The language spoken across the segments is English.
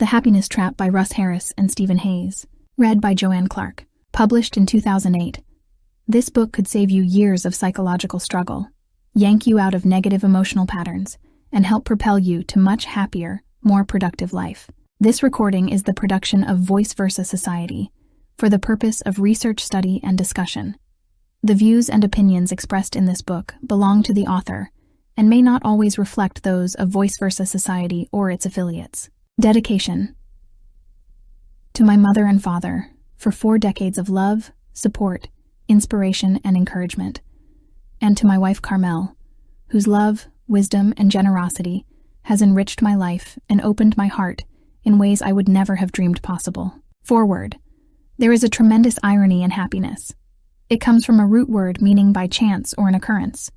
The Happiness Trap by Russ Harris and Stephen Hayes. Read by Joanne Clark. Published in 2008. This book could save you years of psychological struggle, yank you out of negative emotional patterns, and help propel you to much happier, more productive life. This recording is the production of Voice Versa Society for the purpose of research, study, and discussion. The views and opinions expressed in this book belong to the author and may not always reflect those of Voice Versa Society or its affiliates. Dedication. To my mother and father, for 4 decades of love, support, inspiration, and encouragement. And to my wife Carmel, whose love, wisdom, and generosity has enriched my life and opened my heart in ways I would never have dreamed possible. Forward. There is a tremendous irony in happiness. It comes from a root word meaning by chance or an occurrence,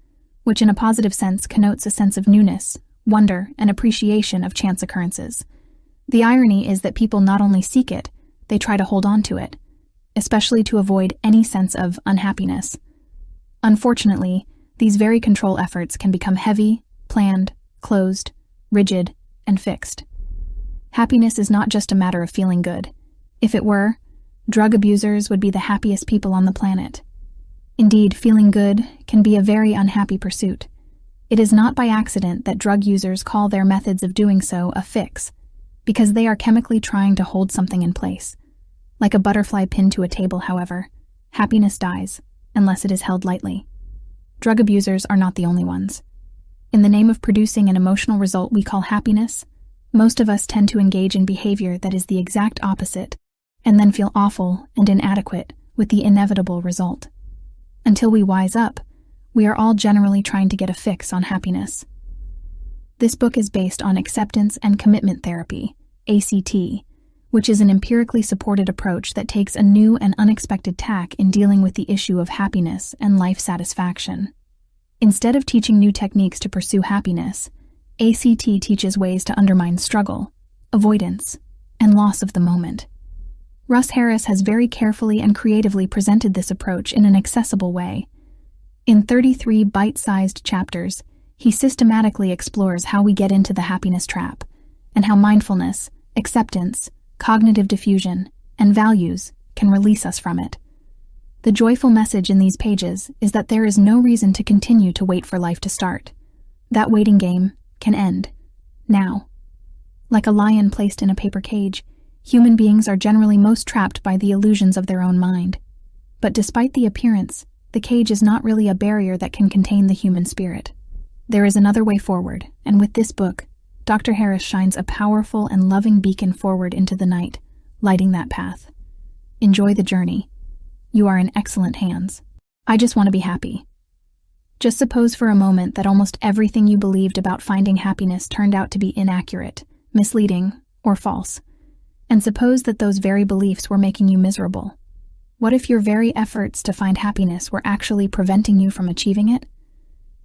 which in a positive sense connotes a sense of newness, wonder, and appreciation of chance occurrences. The irony is that people not only seek it, they try to hold on to it, especially to avoid any sense of unhappiness. Unfortunately, these very control efforts can become heavy, planned, closed, rigid, and fixed. Happiness is not just a matter of feeling good. If it were, drug abusers would be the happiest people on the planet. Indeed, feeling good can be a very unhappy pursuit. It is not by accident that drug users call their methods of doing so a fix, because they are chemically trying to hold something in place. Like a butterfly pinned to a table, however, happiness dies, unless it is held lightly. Drug abusers are not the only ones. In the name of producing an emotional result we call happiness, most of us tend to engage in behavior that is the exact opposite, and then feel awful and inadequate with the inevitable result. Until we wise up, we are all generally trying to get a fix on happiness. This book is based on acceptance and commitment therapy, ACT, which is an empirically supported approach that takes a new and unexpected tack in dealing with the issue of happiness and life satisfaction. Instead of teaching new techniques to pursue happiness, ACT teaches ways to undermine struggle, avoidance, and loss of the moment. Russ Harris has very carefully and creatively presented this approach in an accessible way. In 33 bite-sized chapters, he systematically explores how we get into the happiness trap, and how mindfulness, acceptance, cognitive diffusion, and values can release us from it. The joyful message in these pages is that there is no reason to continue to wait for life to start. That waiting game can end now. Like a lion placed in a paper cage, human beings are generally most trapped by the illusions of their own mind. But despite the appearance, the cage is not really a barrier that can contain the human spirit. There is another way forward, and with this book, Dr. Harris shines a powerful and loving beacon forward into the night, lighting that path. Enjoy the journey. You are in excellent hands. I just want to be happy. Just suppose for a moment that almost everything you believed about finding happiness turned out to be inaccurate, misleading, or false. And suppose that those very beliefs were making you miserable. What if your very efforts to find happiness were actually preventing you from achieving it?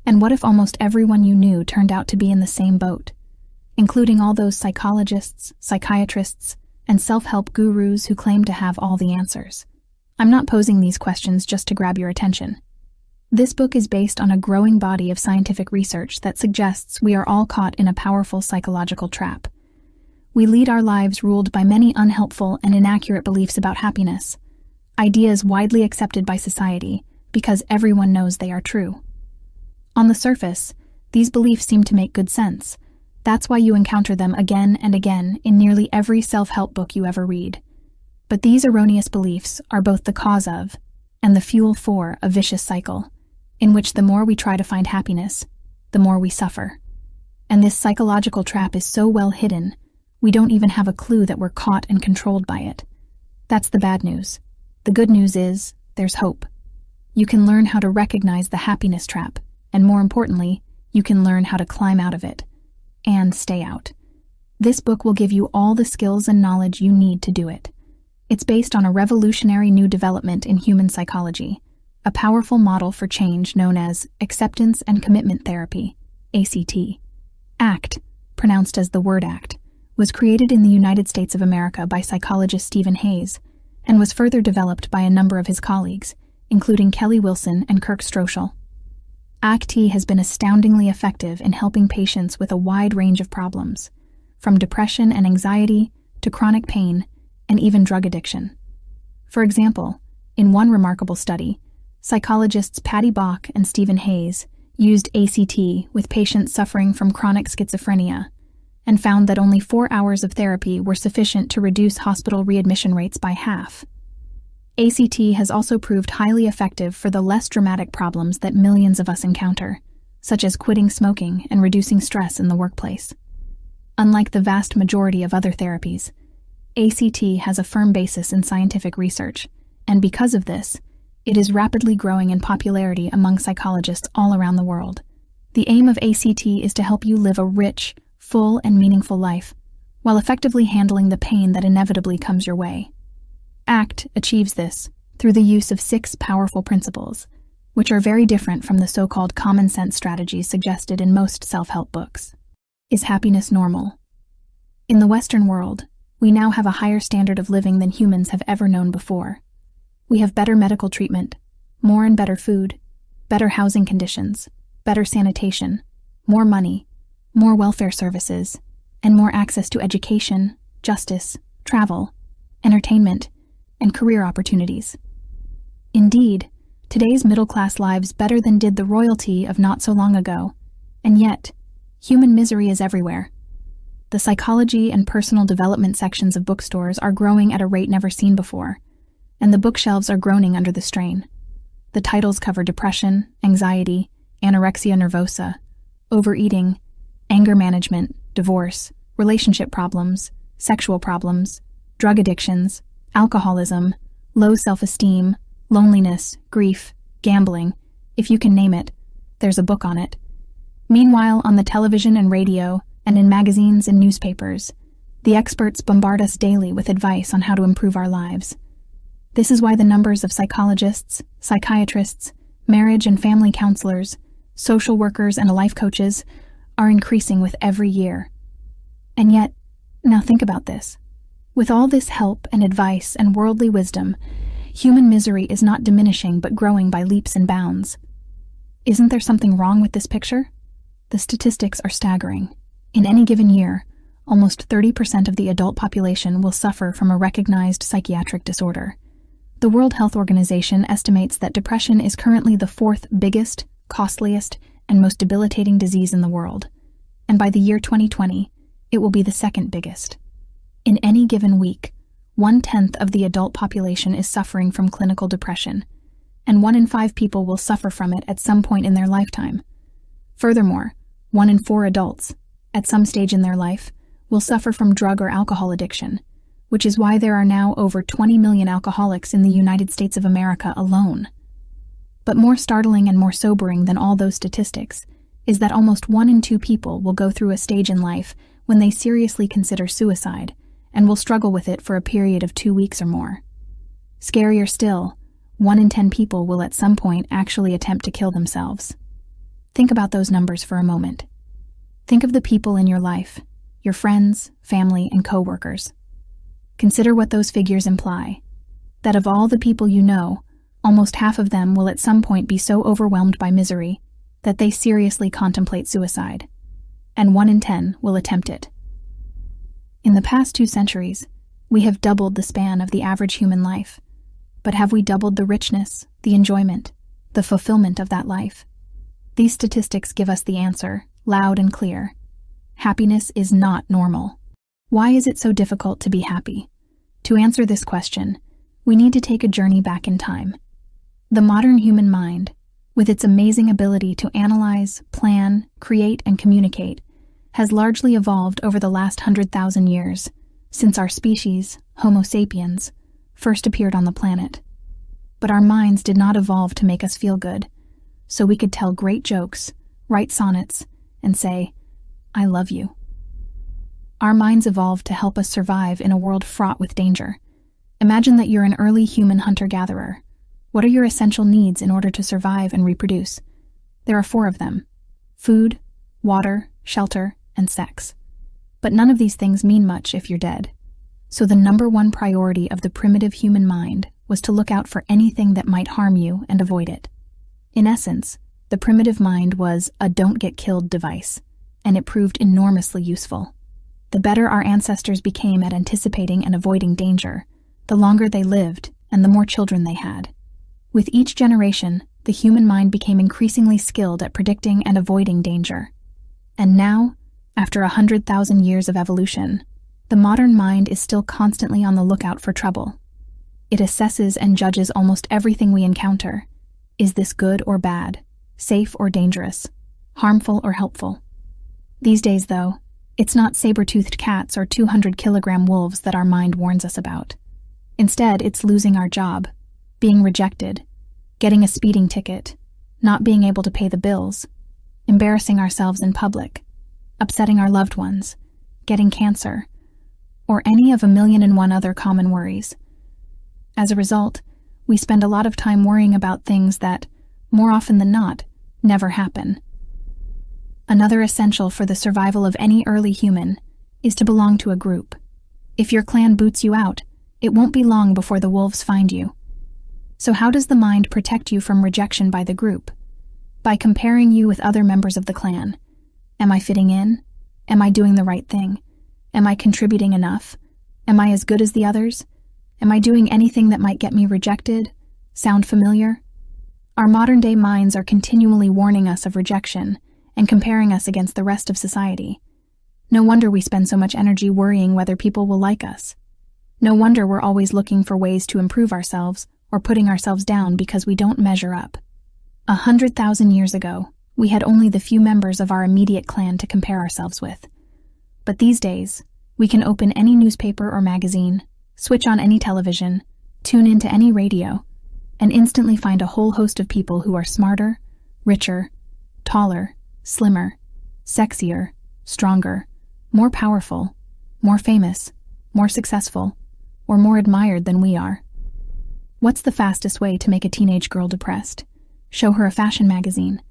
And what if almost everyone you knew turned out to be in the same boat, including all those psychologists, psychiatrists, and self-help gurus who claim to have all the answers? I'm not posing these questions just to grab your attention. This book is based on a growing body of scientific research that suggests we are all caught in a powerful psychological trap. We lead our lives ruled by many unhelpful and inaccurate beliefs about happiness, ideas widely accepted by society because everyone knows they are true. On the surface, these beliefs seem to make good sense. That's why you encounter them again and again in nearly every self-help book you ever read. But these erroneous beliefs are both the cause of and the fuel for a vicious cycle, in which the more we try to find happiness, the more we suffer. And this psychological trap is so well hidden, we don't even have a clue that we're caught and controlled by it. That's the bad news. The good news is, there's hope. You can learn how to recognize the happiness trap, and more importantly, you can learn how to climb out of it, and stay out. This book will give you all the skills and knowledge you need to do it. It's based on a revolutionary new development in human psychology, a powerful model for change known as Acceptance and Commitment Therapy, ACT. ACT, pronounced as the word act, was created in the United States of America by psychologist Stephen Hayes, and was further developed by a number of his colleagues, including Kelly Wilson and Kirk Stroschel. ACT has been astoundingly effective in helping patients with a wide range of problems, from depression and anxiety to chronic pain, and even drug addiction. For example, in one remarkable study, psychologists Patty Bach and Stephen Hayes used ACT with patients suffering from chronic schizophrenia and found that only 4 hours of therapy were sufficient to reduce hospital readmission rates by half. ACT has also proved highly effective for the less dramatic problems that millions of us encounter, such as quitting smoking and reducing stress in the workplace. Unlike the vast majority of other therapies, ACT has a firm basis in scientific research, and because of this, it is rapidly growing in popularity among psychologists all around the world. The aim of ACT is to help you live a rich, full, and meaningful life, while effectively handling the pain that inevitably comes your way. ACT achieves this through the use of 6 powerful principles, which are very different from the so-called common-sense strategies suggested in most self-help books. Is happiness normal? In the Western world, we now have a higher standard of living than humans have ever known before. We have better medical treatment, more and better food, better housing conditions, better sanitation, more money, more welfare services, and more access to education, justice, travel, entertainment, and career opportunities. Indeed, today's middle-class lives better than did the royalty of not so long ago, and yet, human misery is everywhere. The psychology and personal development sections of bookstores are growing at a rate never seen before, and the bookshelves are groaning under the strain. The titles cover depression, anxiety, anorexia nervosa, overeating, anger management, divorce, relationship problems, sexual problems, drug addictions, alcoholism, low self-esteem, loneliness, grief, gambling. If you can name it, there's a book on it. Meanwhile, on the television and radio, and in magazines and newspapers, the experts bombard us daily with advice on how to improve our lives. This is why the numbers of psychologists, psychiatrists, marriage and family counselors, social workers, and life coaches are increasing with every year. And yet, now think about this. With all this help and advice and worldly wisdom, human misery is not diminishing but growing by leaps and bounds. Isn't there something wrong with this picture? The statistics are staggering. In any given year, almost 30% of the adult population will suffer from a recognized psychiatric disorder. The World Health Organization estimates that depression is currently the 4th biggest, costliest, and most debilitating disease in the world, and by the year 2020, it will be the 2nd biggest. In any given week, 1/10 of the adult population is suffering from clinical depression, and 1 in 5 people will suffer from it at some point in their lifetime. Furthermore, 1 in 4 adults, at some stage in their life, will suffer from drug or alcohol addiction, which is why there are now over 20 million alcoholics in the United States of America alone. But more startling and more sobering than all those statistics is that almost 1 in 2 people will go through a stage in life when they seriously consider suicide and will struggle with it for a period of 2 weeks or more. Scarier still, 1 in 10 people will at some point actually attempt to kill themselves. Think about those numbers for a moment. Think of the people in your life, your friends, family, and co-workers. Consider what those figures imply. That of all the people you know, almost half of them will at some point be so overwhelmed by misery that they seriously contemplate suicide, and 1 in 10 will attempt it. In the past 2 centuries, we have doubled the span of the average human life, but have we doubled the richness, the enjoyment, the fulfillment of that life? These statistics give us the answer, loud and clear. Happiness is not normal. Why is it so difficult to be happy? To answer this question, we need to take a journey back in time. The modern human mind, with its amazing ability to analyze, plan, create, and communicate, has largely evolved over the last 100,000 years, since our species, Homo sapiens, first appeared on the planet. But our minds did not evolve to make us feel good, so we could tell great jokes, write sonnets, and say, "I love you." Our minds evolved to help us survive in a world fraught with danger. Imagine that you're an early human hunter-gatherer. What are your essential needs in order to survive and reproduce? There are 4 of them: food, water, shelter, and sex. But none of these things mean much if you're dead. So the number 1 priority of the primitive human mind was to look out for anything that might harm you and avoid it. In essence, the primitive mind was a don't-get-killed device, and it proved enormously useful. The better our ancestors became at anticipating and avoiding danger, the longer they lived and the more children they had. With each generation, the human mind became increasingly skilled at predicting and avoiding danger. And now, after 100,000 years of evolution, the modern mind is still constantly on the lookout for trouble. It assesses and judges almost everything we encounter. Is this good or bad, safe or dangerous, harmful or helpful? These days, though, it's not saber-toothed cats or 200-kilogram wolves that our mind warns us about. Instead, it's losing our job, being rejected, getting a speeding ticket, not being able to pay the bills, embarrassing ourselves in public, upsetting our loved ones, getting cancer, or any of 1,000,001 other common worries. As a result, we spend a lot of time worrying about things that, more often than not, never happen. Another essential for the survival of any early human is to belong to a group. If your clan boots you out, it won't be long before the wolves find you. So how does the mind protect you from rejection by the group? By comparing you with other members of the clan. Am I fitting in? Am I doing the right thing? Am I contributing enough? Am I as good as the others? Am I doing anything that might get me rejected? Sound familiar? Our modern-day minds are continually warning us of rejection and comparing us against the rest of society. No wonder we spend so much energy worrying whether people will like us. No wonder we're always looking for ways to improve ourselves or putting ourselves down because we don't measure up. 100,000 years ago, we had only the few members of our immediate clan to compare ourselves with. But these days, we can open any newspaper or magazine, switch on any television, tune into any radio, and instantly find a whole host of people who are smarter, richer, taller, slimmer, sexier, stronger, more powerful, more famous, more successful, or more admired than we are. What's the fastest way to make a teenage girl depressed? Show her a fashion magazine.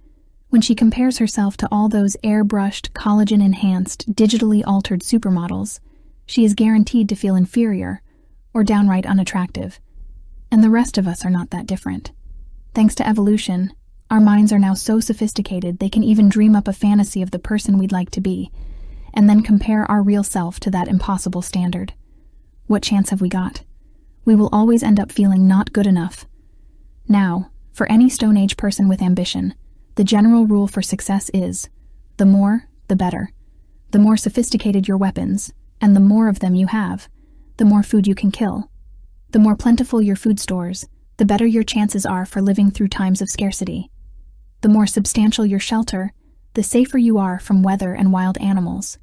When she compares herself to all those airbrushed, collagen-enhanced, digitally altered supermodels, she is guaranteed to feel inferior or downright unattractive. And the rest of us are not that different. Thanks to evolution, our minds are now so sophisticated they can even dream up a fantasy of the person we'd like to be, and then compare our real self to that impossible standard. What chance have we got? We will always end up feeling not good enough. Now, for any Stone Age person with ambition, the general rule for success is, the more, the better. The more sophisticated your weapons, and the more of them you have, the more food you can kill. The more plentiful your food stores, the better your chances are for living through times of scarcity. The more substantial your shelter, the safer you are from weather and wild animals.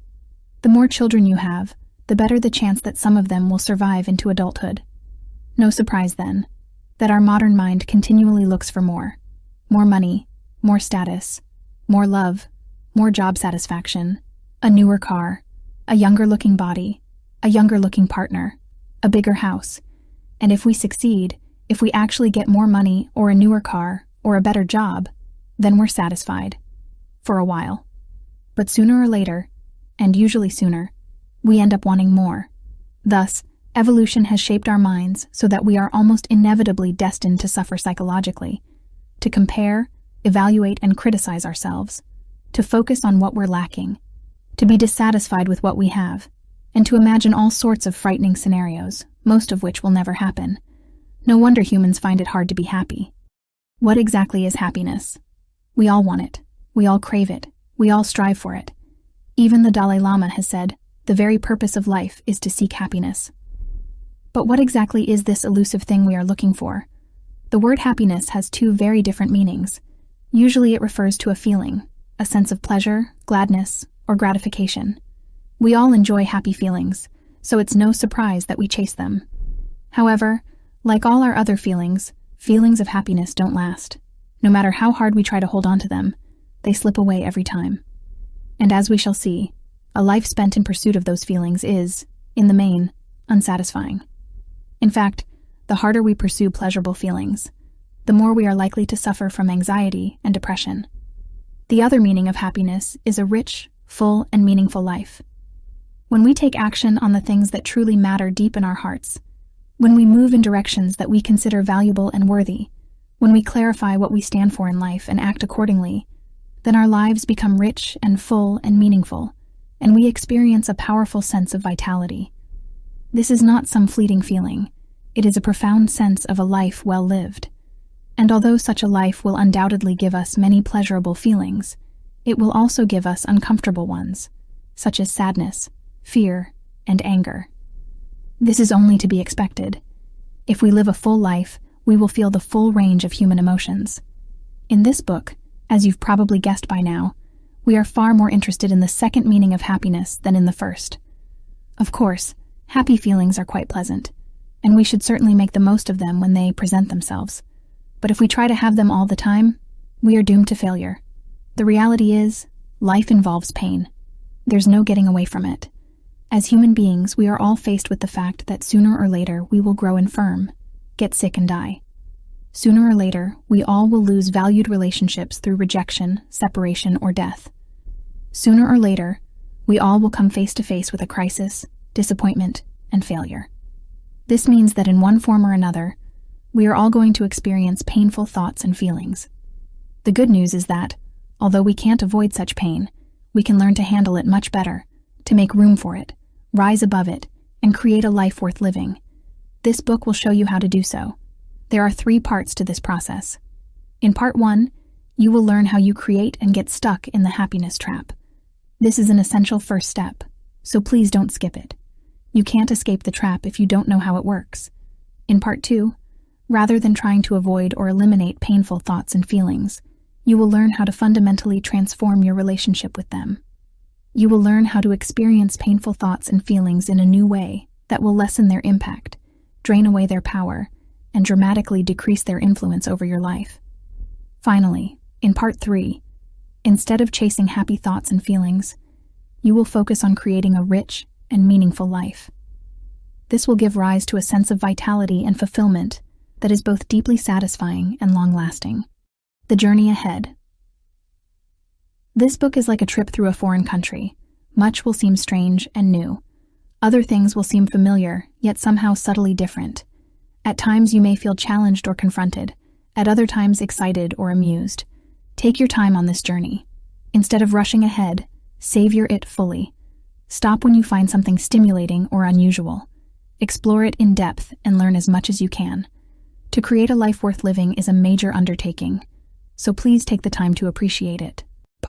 The more children you have, the better the chance that some of them will survive into adulthood. No surprise, then, that our modern mind continually looks for more. More money, more status, more love, more job satisfaction, a newer car, a younger-looking body, a younger-looking partner, a bigger house. And if we succeed, if we actually get more money or a newer car or a better job, then we're satisfied. For a while. But sooner or later, and usually sooner, we end up wanting more. Thus, evolution has shaped our minds so that we are almost inevitably destined to suffer psychologically, to compare, evaluate, and criticize ourselves, to focus on what we're lacking, to be dissatisfied with what we have, and to imagine all sorts of frightening scenarios, most of which will never happen. No wonder humans find it hard to be happy. What exactly is happiness? We all want it. We all crave it. We all strive for it. Even the Dalai Lama has said, the very purpose of life is to seek happiness. But what exactly is this elusive thing we are looking for? The word happiness has two very different meanings. Usually it refers to a feeling, a sense of pleasure, gladness, or gratification. We all enjoy happy feelings, so it's no surprise that we chase them. However, like all our other feelings, feelings of happiness don't last. No matter how hard we try to hold on to them, they slip away every time. And as we shall see, a life spent in pursuit of those feelings is, in the main, unsatisfying. In fact, the harder we pursue pleasurable feelings, the more we are likely to suffer from anxiety and depression. The other meaning of happiness is a rich, full, and meaningful life. When we take action on the things that truly matter deep in our hearts, when we move in directions that we consider valuable and worthy, when we clarify what we stand for in life and act accordingly, then our lives become rich and full and meaningful, and we experience a powerful sense of vitality. This is not some fleeting feeling. It is a profound sense of a life well lived. And although such a life will undoubtedly give us many pleasurable feelings, it will also give us uncomfortable ones, such as sadness, fear, and anger. This is only to be expected. If we live a full life, we will feel the full range of human emotions. In this book, as you've probably guessed by now, we are far more interested in the second meaning of happiness than in the first. Of course, happy feelings are quite pleasant, and we should certainly make the most of them when they present themselves. But if we try to have them all the time, we are doomed to failure. The reality is, life involves pain. There's no getting away from it. As human beings, we are all faced with the fact that sooner or later we will grow infirm, get sick and die. Sooner or later, we all will lose valued relationships through rejection, separation, or death. Sooner or later, we all will come face to face with a crisis, disappointment, and failure. This means that in one form or another, we are all going to experience painful thoughts and feelings. The good news is that, although we can't avoid such pain, we can learn to handle it much better, to make room for it, rise above it, and create a life worth living. This book will show you how to do so. There are 3 parts to this process. In part 1, you will learn how you create and get stuck in the happiness trap. This is an essential first step, so please don't skip it. You can't escape the trap if you don't know how it works. In part 2, rather than trying to avoid or eliminate painful thoughts and feelings, you will learn how to fundamentally transform your relationship with them. You will learn how to experience painful thoughts and feelings in a new way that will lessen their impact, drain away their power, and dramatically decrease their influence over your life. Finally, in part 3, instead of chasing happy thoughts and feelings, you will focus on creating a rich and meaningful life. This will give rise to a sense of vitality and fulfillment that is both deeply satisfying and long-lasting. The journey ahead. This book is like a trip through a foreign country. Much will seem strange and new. Other things will seem familiar, yet somehow subtly different. At times you may feel challenged or confronted, at other times excited or amused. Take your time on this journey. Instead of rushing ahead, savor it fully. Stop when you find something stimulating or unusual. Explore it in depth and learn as much as you can. To create a life worth living is a major undertaking, so please take the time to appreciate it.